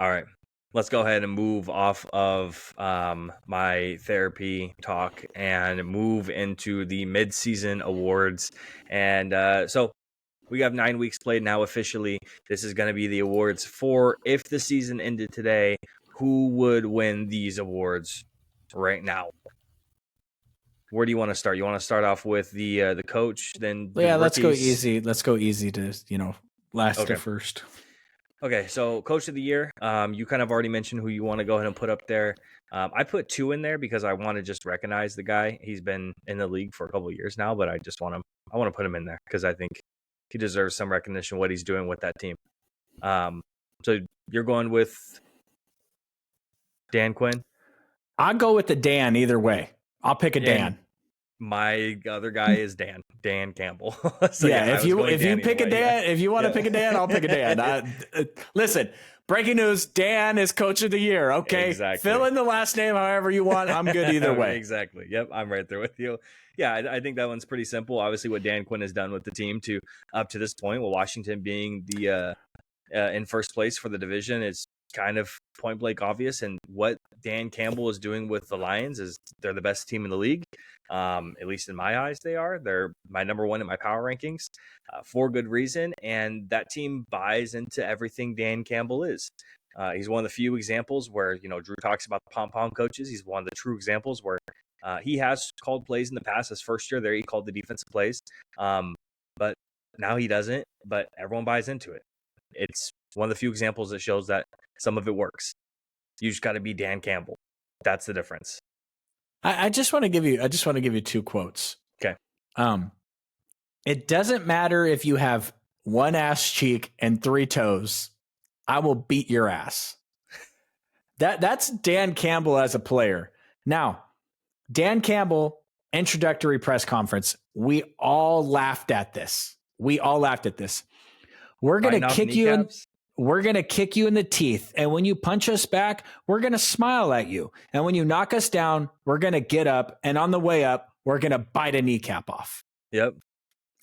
All right. Let's go ahead and move off of my therapy talk and move into the Midseason Awards. And so we have 9 weeks played now officially. This is going to be the awards for if the season ended today, who would win these awards right now? Where do you want to start? You want to start off with the coach, then the Yeah, let's go rookies? easy. Let's go easy to, last Okay. to first. Okay, so coach of the year, you kind of already mentioned who you want to go ahead and put up there. I put 2 in there because I want to just recognize the guy. He's been in the league for a couple of years now, but I want to put him in there because I think he deserves some recognition what he's doing with that team. So you're going with Dan Quinn? I'll go with the Dan either way. I'll pick a Dan. My other guy is Dan Campbell. So yeah, if you pick a Dan, if you want to pick a Dan, I'll pick a Dan. Listen, breaking news: Dan is coach of the year. Okay, exactly. Fill in the last name however you want. I'm good either way. Exactly. Yep, I'm right there with you. Yeah, I think that one's pretty simple. Obviously, what Dan Quinn has done with the team to up to this point, with Washington being the in first place for the division, is kind of point blank obvious. And what Dan Campbell is doing with the Lions is they're the best team in the league. At least in my eyes, they are. They're my number one in my power rankings for good reason. And that team buys into everything Dan Campbell is. He's one of the few examples where, Drew talks about the pom-pom coaches. He's one of the true examples where he has called plays in the past. His first year there, he called the defensive plays. But now he doesn't, but everyone buys into it. It's one of the few examples that shows that some of it works. You just got to be Dan Campbell. That's the difference. I just want to give you 2 quotes. Okay. It doesn't matter if you have 1 ass cheek and 3 toes. I will beat your ass. That's Dan Campbell as a player. Now, Dan Campbell, introductory press conference. We all laughed at this. We're going to kick you in. We're going to kick you in the teeth. And when you punch us back, we're going to smile at you. And when you knock us down, we're going to get up. And on the way up, we're going to bite a kneecap off. Yep.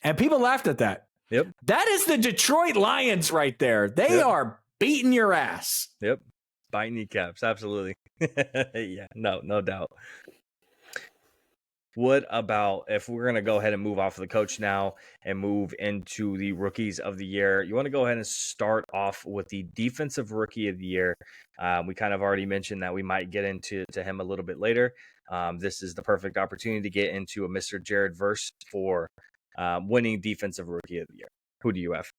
And people laughed at that. Yep. That is the Detroit Lions right there. They are beating your ass. Yep. Bite kneecaps. Absolutely. Yeah, no doubt. What about if we're going to go ahead and move off of the coach now and move into the rookies of the year? You want to go ahead and start off with the defensive rookie of the year. We kind of already mentioned that we might get into him a little bit later. This is the perfect opportunity to get into a Mr. Jared Verse for winning defensive rookie of the year. Who do you have?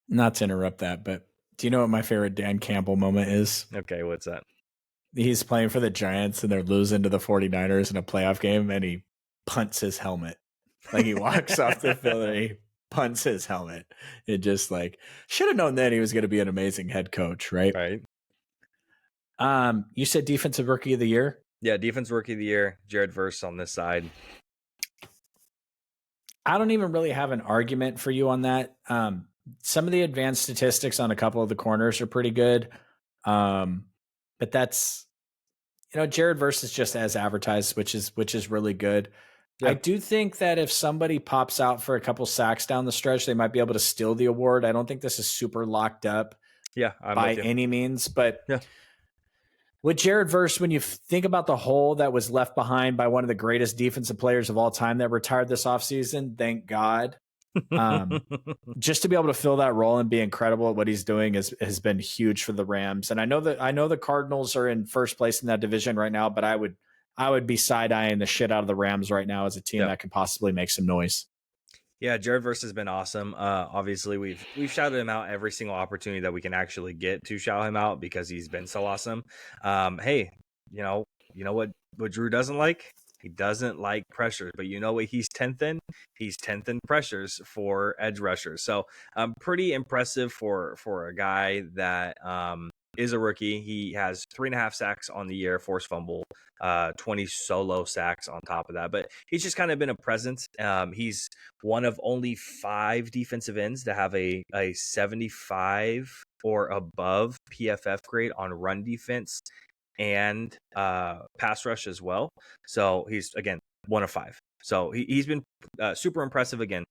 Not to interrupt that, but do you know what my favorite Dan Campbell moment is? Okay, what's that? He's playing for the Giants and they're losing to the 49ers in a playoff game and he punts his helmet. Like he walks off the field and he punts his helmet. It just should have known then he was going to be an amazing head coach, right? Right. You said defensive rookie of the year? Yeah, defensive rookie of the year, Jared Verse on this side. I don't even really have an argument for you on that. Some of the advanced statistics on a couple of the corners are pretty good. But that's, Jared Verse is just as advertised, which is really good. Yeah. I do think that if somebody pops out for a couple sacks down the stretch, they might be able to steal the award. I don't think this is super locked up by any means, but with Jared Verse, when you think about the hole that was left behind by one of the greatest defensive players of all time that retired this offseason, thank God. Just to be able to fill that role and be incredible at what he's doing has been huge for the Rams. And I know the Cardinals are in first place in that division right now, but I would be side-eyeing the shit out of the Rams right now as a team that can possibly make some noise. Yeah, Jared Verse has been awesome. Obviously, we've shouted him out every single opportunity that we can actually get to shout him out because he's been so awesome. Hey, you know what Drew doesn't like? He doesn't like pressures, but you know what he's 10th in? He's 10th in pressures for edge rushers. So pretty impressive for a guy that is a rookie. He has 3.5 sacks on the year, forced fumble, 20 solo sacks on top of that. But he's just kind of been a presence. He's one of only 5 defensive ends to have a 75 or above PFF grade on run defense and pass rush as well. So he's, again, 1 of 5. So he's been super impressive again.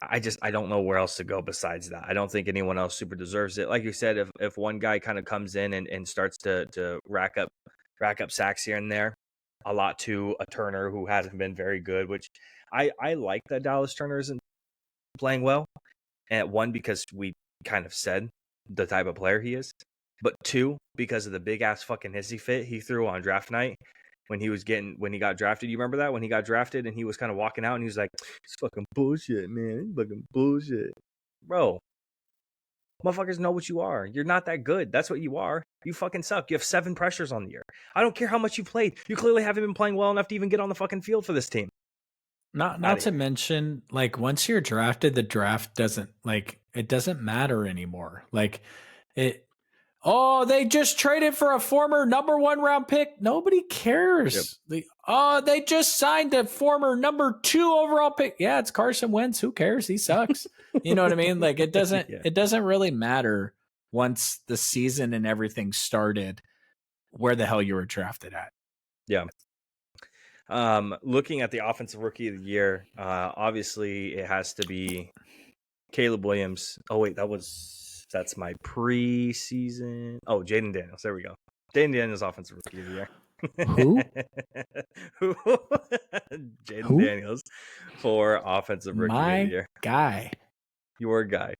I don't know where else to go besides that. I don't think anyone else super deserves it. Like you said, if one guy kind of comes in and starts to rack up sacks here and there, a lot to a Turner who hasn't been very good, which I like that Dallas Turner isn't playing well. And one, because we kind of said the type of player he is, but two, because of the big ass fucking hissy fit he threw on draft night when he got drafted. You remember that when he got drafted and he was kind of walking out and he was like, "It's fucking bullshit, man. It's fucking bullshit, bro." Motherfuckers know what you are. You're not that good. That's what you are. You fucking suck. You have 7 pressures on the year. I don't care how much you played. You clearly haven't been playing well enough to even get on the fucking field for this team. Not to mention, like, once you're drafted, the draft doesn't, like, it doesn't matter anymore. Like, they just traded for a former number 1 round pick. Nobody cares. Yep. They just signed a former number 2 overall pick. Yeah, it's Carson Wentz. Who cares? He sucks. You know what I mean? Like, it doesn't it doesn't really matter once the season and everything started where the hell you were drafted at. Yeah. Looking at the offensive rookie of the year, obviously it has to be Caleb Williams. Oh wait, that's my preseason. Oh, Jaden Daniels. There we go. Jaden Daniels, offensive rookie of the year. Who? Jaden Daniels for offensive rookie of the year. Guy. Your guy.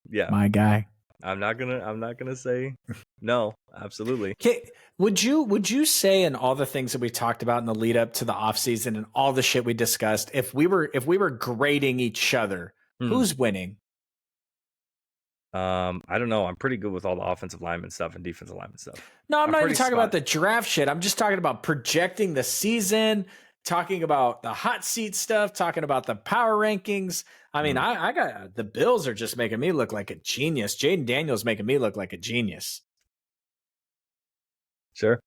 Yeah. My guy. I'm not gonna say no. Absolutely. Okay, would you say, in all the things that we talked about in the lead up to the offseason and all the shit we discussed, if we were grading each other, who's winning? I don't know. I'm pretty good with all the offensive lineman stuff and defensive lineman stuff. No, I'm not even talking about the draft shit. I'm just talking about projecting the season, talking about the hot seat stuff, talking about the power rankings. I mean, I got the Bills are just making me look like a genius. Jaden Daniels making me look like a genius. Sure.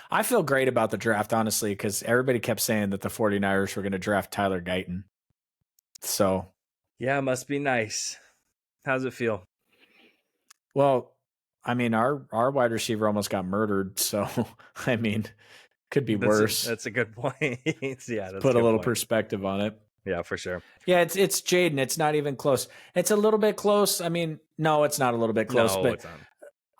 I feel great about the draft, honestly, because everybody kept saying that the 49ers were going to draft Tyler Guyton. So, yeah, it must be nice. How's it feel? Well, I mean, our wide receiver almost got murdered. So, I mean, could be worse. That's a good point. Yeah, that's put a little perspective on it. Yeah, for sure. Yeah, it's Jaden. It's not even close. It's a little bit close. I mean, no, it's not a little bit close. No, but it's not.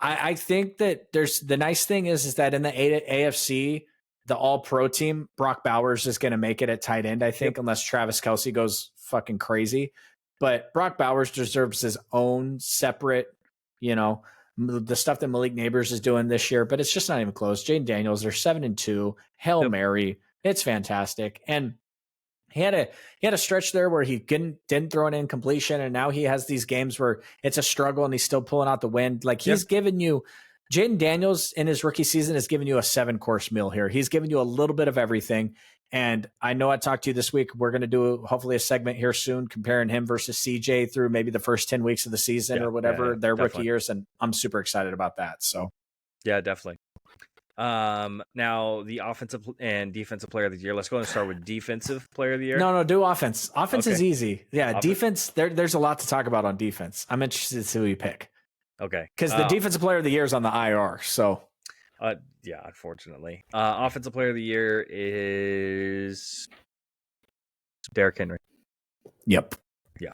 I think that there's the nice thing is that in the AFC, the All-Pro team, Brock Bowers is going to make it at tight end, I think, unless Travis Kelce goes fucking crazy. But Brock Bowers deserves his own separate, the stuff that Malik Neighbors is doing this year, but it's just not even close. Jaden Daniels, they're 7-2. Hail Mary. It's fantastic. And he had a stretch there where he didn't throw an incompletion, and now he has these games where it's a struggle and he's still pulling out the win. Like, he's given you – Jaden Daniels in his rookie season has given you a 7-course meal here. He's given you a little bit of everything. And I know I talked to you this week. We're going to do hopefully a segment here soon comparing him versus CJ through maybe the first 10 weeks of the season or whatever, their definitely. Rookie years. And I'm super excited about that. So, yeah, definitely. Now the offensive and defensive player of the year. Let's go and start with defensive player of the year. No, do offense. Offense is easy. Yeah, defense. There's a lot to talk about on defense. I'm interested to see who you pick. Okay, because the defensive player of the year is on the IR. So, yeah, unfortunately, offensive player of the year is Derrick Henry. Yep. Yeah.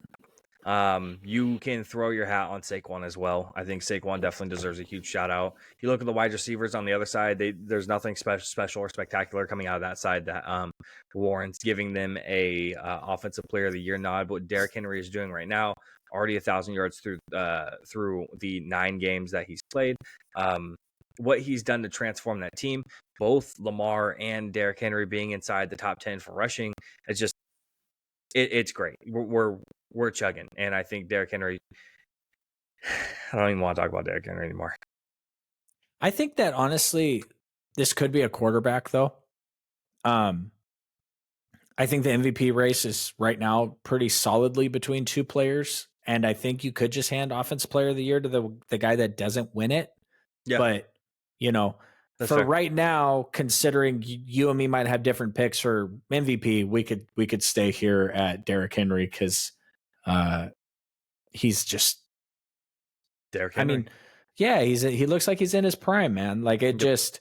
You can throw your hat on Saquon as well. I think Saquon definitely deserves a huge shout out. You look at the wide receivers on the other side, there's nothing special or spectacular coming out of that side that warrants giving them a offensive player of the year nod. But what Derrick Henry is doing right now, already 1,000 yards through the 9 games that he's played. What he's done to transform that team, both Lamar and Derrick Henry being inside the top 10 for rushing, it's great. We're chugging, and I think Derrick Henry. I don't even want to talk about Derrick Henry anymore. I think that honestly, this could be a quarterback, though. I think the MVP race is right now pretty solidly between 2 players, and I think you could just hand Offensive Player of the Year to the guy that doesn't win it. Yeah. But that's for fair. Right now, considering you and me might have different picks for MVP, we could stay here at Derrick Henry because he's just Derrick Henry. I mean, yeah, he looks like he's in his prime, man. Like it just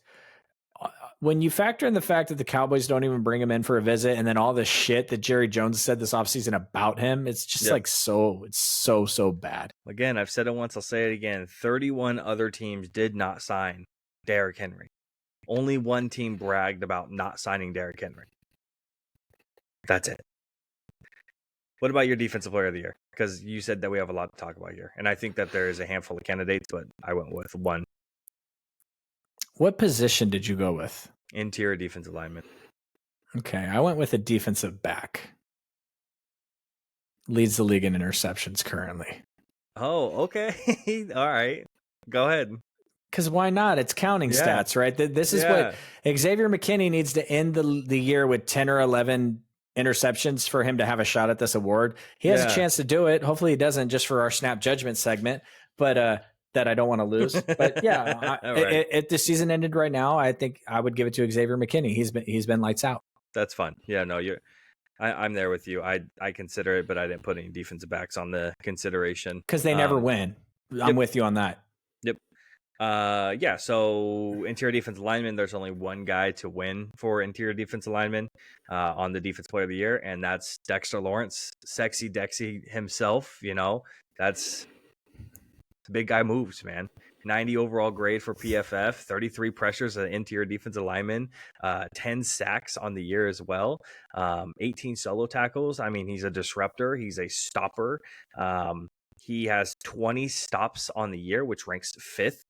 when you factor in the fact that the Cowboys don't even bring him in for a visit, and then all the shit that Jerry Jones said this offseason about him, it's just like it's so bad. Again, I've said it once, I'll say it again. 31 other teams did not sign Derrick Henry. Only one team bragged about not signing Derrick Henry. That's it. What about your defensive player of the year? Because you said that we have a lot to talk about here. And I think that there is a handful of candidates, but I went with one. What position did you go with? Interior defensive lineman. Okay, I went with a defensive back. Leads the league in interceptions currently. Oh, okay. All right. Go ahead. Because why not? It's counting stats, right? This is what Xavier McKinney needs to end the year with 10 or 11 interceptions for him to have a shot at this award. He has a chance to do it. Hopefully he doesn't, just for our snap judgment segment, but that I don't want to lose. But yeah, right. If the season ended right now, I think I would give it to Xavier McKinney. He's been lights out. That's fun. Yeah, no, I'm there with you. I consider it, but I didn't put any defensive backs on the consideration because they never win. I'm with you on that. Yep. Yeah. So interior defensive lineman, there's only one guy to win for interior defensive lineman on the defense player of the year, and that's Dexter Lawrence, sexy Dexy himself. You know, that's big guy moves, man. 90 overall grade for PFF, 33 pressures as an interior defensive lineman, 10 sacks on the year as well, 18 solo tackles. I mean, he's a disruptor. He's a stopper. He has 20 stops on the year, which ranks 5th.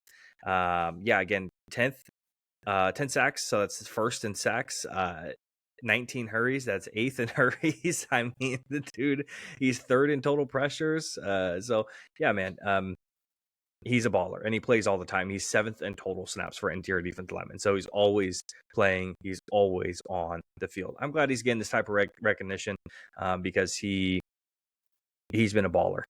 Again, 10th, 10 sacks. So that's first in sacks. 19 hurries. That's 8th in hurries. I mean, the dude, he's 3rd in total pressures. So yeah, man. He's a baller, and he plays all the time. He's 7th in total snaps for interior defensive lineman. So he's always playing. He's always on the field. I'm glad he's getting this type of recognition because he's been a baller.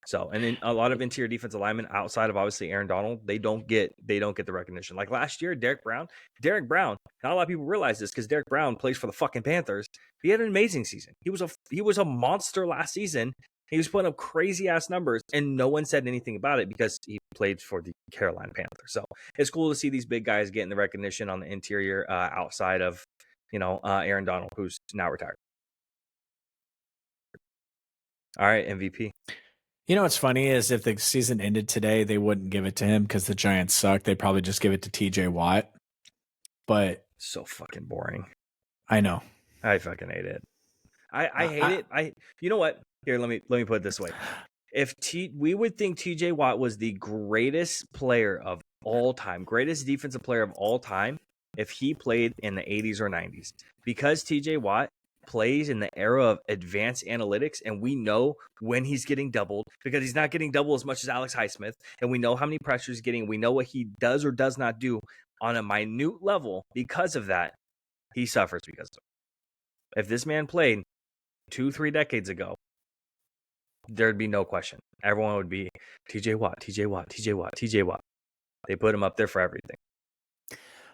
So, and then a lot of interior defensive linemen outside of obviously Aaron Donald, they don't get the recognition. Like last year, Derrick Brown. Not a lot of people realize this because Derrick Brown plays for the fucking Panthers. He had an amazing season. He was a monster last season. He was putting up crazy ass numbers, and no one said anything about it because he played for the Carolina Panthers. So it's cool to see these big guys getting the recognition on the interior outside of, Aaron Donald, who's now retired. All right, MVP. You know what's funny is if the season ended today, they wouldn't give it to him because the Giants suck. They'd probably just give it to TJ Watt. But so fucking boring. I know. I fucking hate it. I hate it. You know what? Here, let me put it this way. If we would think TJ Watt was the greatest player of all time, greatest defensive player of all time, if he played in the 80s or 90s, because TJ Watt plays in the era of advanced analytics, and we know when he's getting doubled because he's not getting doubled as much as Alex Highsmith, and we know how many pressures he's getting. We know what he does or does not do on a minute level. Because of that, he suffers because of it. If this man played 2-3 decades ago, there'd be no question. Everyone would be TJ Watt, TJ Watt, TJ Watt, TJ Watt. They put him up there for everything.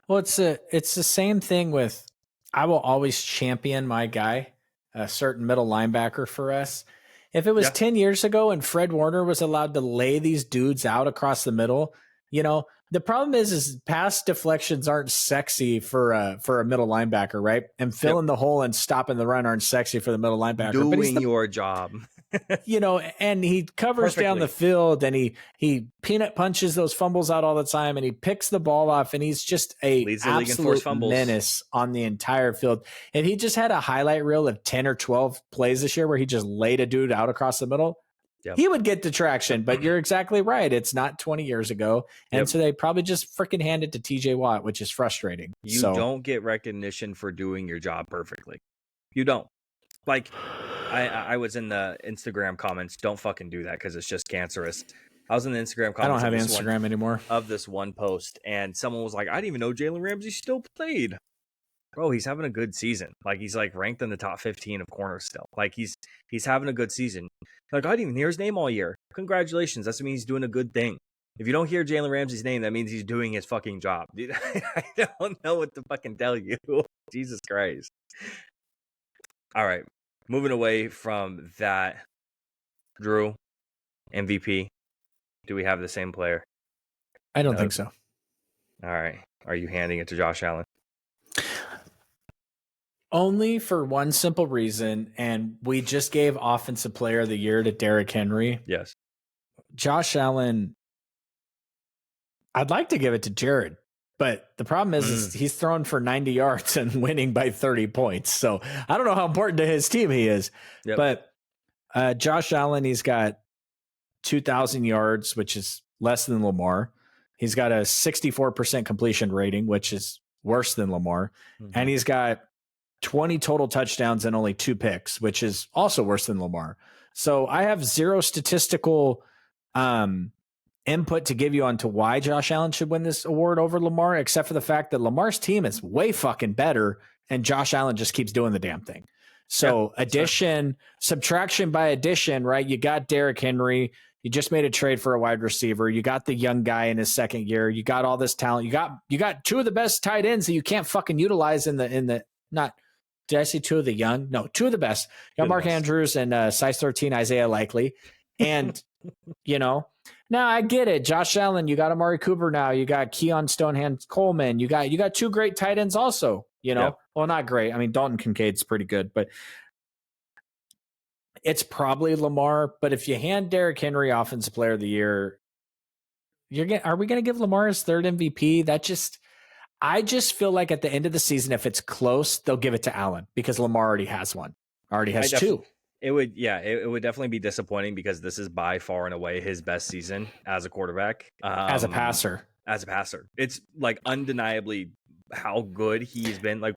Well, it's the same thing with, I will always champion my guy, a certain middle linebacker for us. If it was 10 years ago and Fred Warner was allowed to lay these dudes out across the middle, the problem is pass deflections aren't sexy for a middle linebacker, right? And filling the hole and stopping the run aren't sexy for the middle linebacker. Doing your job. And he covers down the field, and he peanut punches those fumbles out all the time, and he picks the ball off, and he's just leads absolute menace on the entire field. And he just had a highlight reel of 10 or 12 plays this year where he just laid a dude out across the middle. Yep. He would get the traction, but you're exactly right. It's not 20 years ago. And so they probably just freaking hand it to TJ Watt, which is frustrating. You don't get recognition for doing your job perfectly. You don't. Like, I was in the Instagram comments. Don't fucking do that because it's just cancerous. I was in the Instagram comments. I don't have Instagram anymore. Of this one post, and someone was like, I didn't even know Jalen Ramsey still played. Bro, he's having a good season. Like, he's like ranked in the top 15 of corners still. Like, he's having a good season. Like, I didn't even hear his name all year. Congratulations. That means he's doing a good thing. If you don't hear Jalen Ramsey's name, that means he's doing his fucking job. Dude, I don't know what to fucking tell you. Jesus Christ. All right. Moving away from that, Drew, MVP. Do we have the same player? I don't think so. All right. Are you handing it to Josh Allen? Only for one simple reason, and we just gave Offensive Player of the Year to Derrick Henry. Yes. Josh Allen, I'd like to give it to Jared, but the problem is he's throwing for 90 yards and winning by 30 points. So I don't know how important to his team he is. Yep. But Josh Allen, he's got 2,000 yards, which is less than Lamar. He's got a 64% completion rating, which is worse than Lamar. And he's got 20 total touchdowns and only 2 picks, which is also worse than Lamar. So I have zero statistical input to give you onto why Josh Allen should win this award over Lamar, except for the fact that Lamar's team is way fucking better and Josh Allen just keeps doing the damn thing. So subtraction by addition, right? You got Derrick Henry. You just made a trade for a wide receiver. You got the young guy in his second year. You got all this talent. You got 2 of the best tight ends that you can't fucking utilize in the not. Did I say 2 of the young? No, 2 of the best. You got Mark Andrews and size 13 Isaiah Likely. And, now I get it. Josh Allen, you got Amari Cooper now. You got Keon Stonehands Coleman. You got 2 great tight ends also, Yep. Well, not great. I mean, Dalton Kincaid's pretty good, but it's probably Lamar. But if you hand Derrick Henry Offensive Player of the Year, are we going to give Lamar his 3rd MVP? I just feel like at the end of the season, if it's close, they'll give it to Allen because Lamar already has one. Already has 2. It would definitely be disappointing because this is by far and away his best season as a quarterback. As a passer. It's like undeniably how good he's been. Like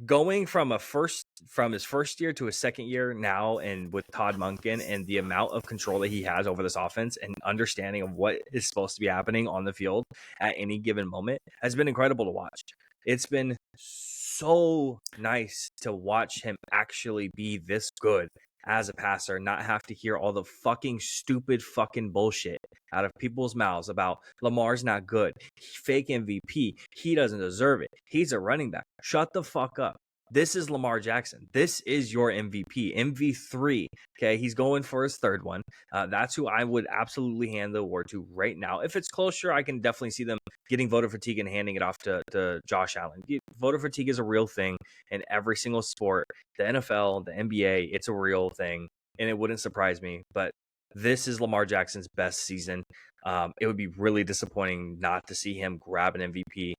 going from his first year to his second year now, and with Todd Monken and the amount of control that he has over this offense and understanding of what is supposed to be happening on the field at any given moment has been incredible to watch. It's been so nice to watch him actually be this good as a passer, not have to hear all the fucking stupid fucking bullshit out of people's mouths about Lamar's not good. Fake MVP. He doesn't deserve it. He's a running back. Shut the fuck up. This is Lamar Jackson. This is your MVP. MV3. Okay, he's going for his 3rd one. That's who I would absolutely hand the award to right now. If it's closer, I can definitely see them getting voter fatigue and handing it off to Josh Allen. Voter fatigue is a real thing in every single sport. The NFL, the NBA, it's a real thing, and it wouldn't surprise me. But this is Lamar Jackson's best season. It would be really disappointing not to see him grab an MVP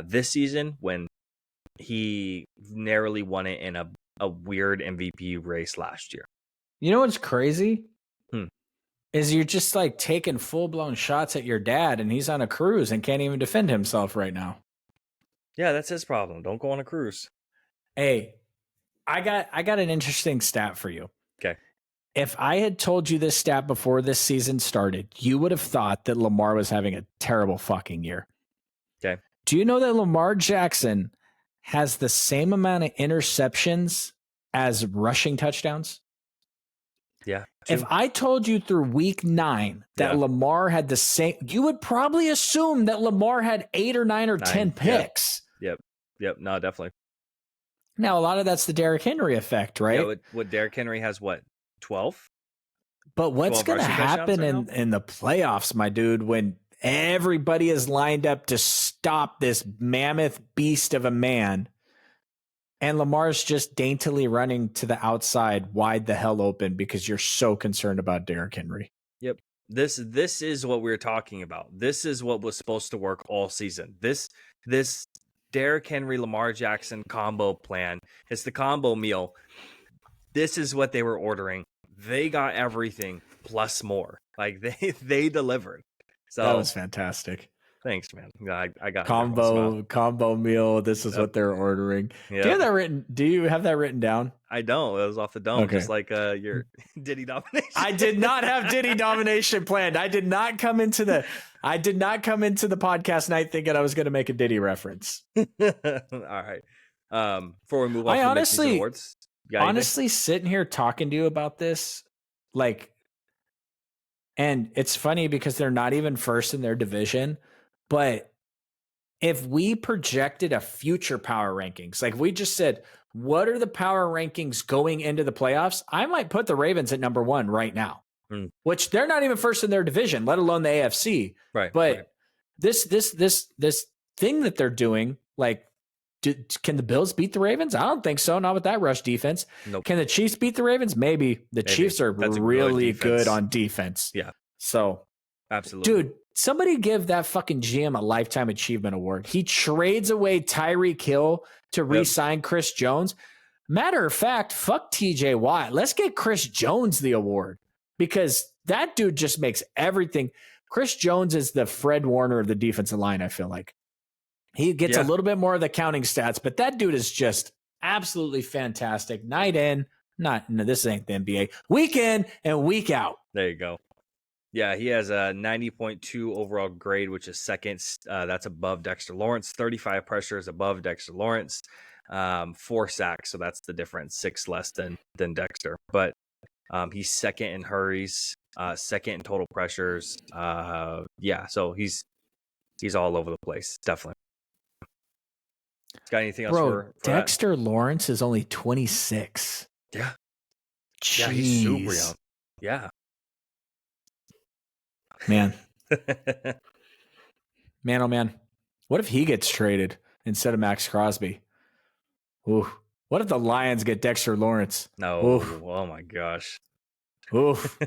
this season when he narrowly won it in a weird MVP race last year. You know what's crazy? Is you're just like taking full-blown shots at your dad and he's on a cruise and can't even defend himself right now. Yeah, that's his problem. Don't go on a cruise. Hey, I got an interesting stat for you. Okay. If I had told you this stat before this season started, you would have thought that Lamar was having a terrible fucking year. Okay. Do you know that Lamar Jackson has the same amount of interceptions as rushing touchdowns? Yeah. If I told you through week 9 that Lamar had the same, you would probably assume that Lamar had 8 or 9 or 10 picks. Yep. No, definitely. Now, a lot of that's the Derrick Henry effect, right? Yeah, what Derrick Henry has, 12? But what's going to happen in the playoffs, my dude, when everybody is lined up to stop this mammoth beast of a man, and Lamar's just daintily running to the outside wide the hell open because you're so concerned about Derrick Henry? Yep. This is what we're talking about. This is what was supposed to work all season. This Derrick Henry, Lamar Jackson combo plan. It's the combo meal. This is what they were ordering. They got everything plus more. Like they delivered. So that was fantastic. Thanks, man. I got combo meal. This is what they're ordering. Yep. Do you have that written down? I don't. It was off the dome, just like your Diddy domination. I did not have Diddy domination planned. I did not come into the podcast night thinking I was going to make a Diddy reference. All right. Before we move on to the Midseason Awards, honestly, sitting here talking to you about this, and it's funny because they're not even first in their division. But if we projected a future power rankings, like we just said, what are the power rankings going into the playoffs? I might put the Ravens at number 1 right now, which they're not even first in their division, let alone the AFC. Right. But this thing that they're doing, like Can the Bills beat the Ravens? I don't think so. Not with that rush defense. Nope. Can the Chiefs beat the Ravens? Maybe. Chiefs are really good on defense. Yeah. So, absolutely. Dude, somebody give that fucking GM a lifetime achievement award. He trades away Tyreek Hill to re-sign Chris Jones. Matter of fact, fuck TJ Watt. Let's get Chris Jones the award because that dude just makes everything. Chris Jones is the Fred Warner of the defensive line, I feel like. He gets a little bit more of the counting stats, but that dude is just absolutely fantastic. Night in, this ain't the NBA. Week in and week out. There you go. Yeah, he has a 90.2 overall grade, which is second. That's above Dexter Lawrence. 35 pressures above Dexter Lawrence. 4 sacks, so that's the difference. 6 less than Dexter. But he's second in hurries, second in total pressures. So he's all over the place, definitely. Got anything else for Dexter Lawrence is only 26. Yeah. Jeez. Yeah, he's super young. Yeah. Man. Man, oh man. What if he gets traded instead of Max Crosby? Ooh. What if the Lions get Dexter Lawrence? No. Oof. Oh my gosh. Oof.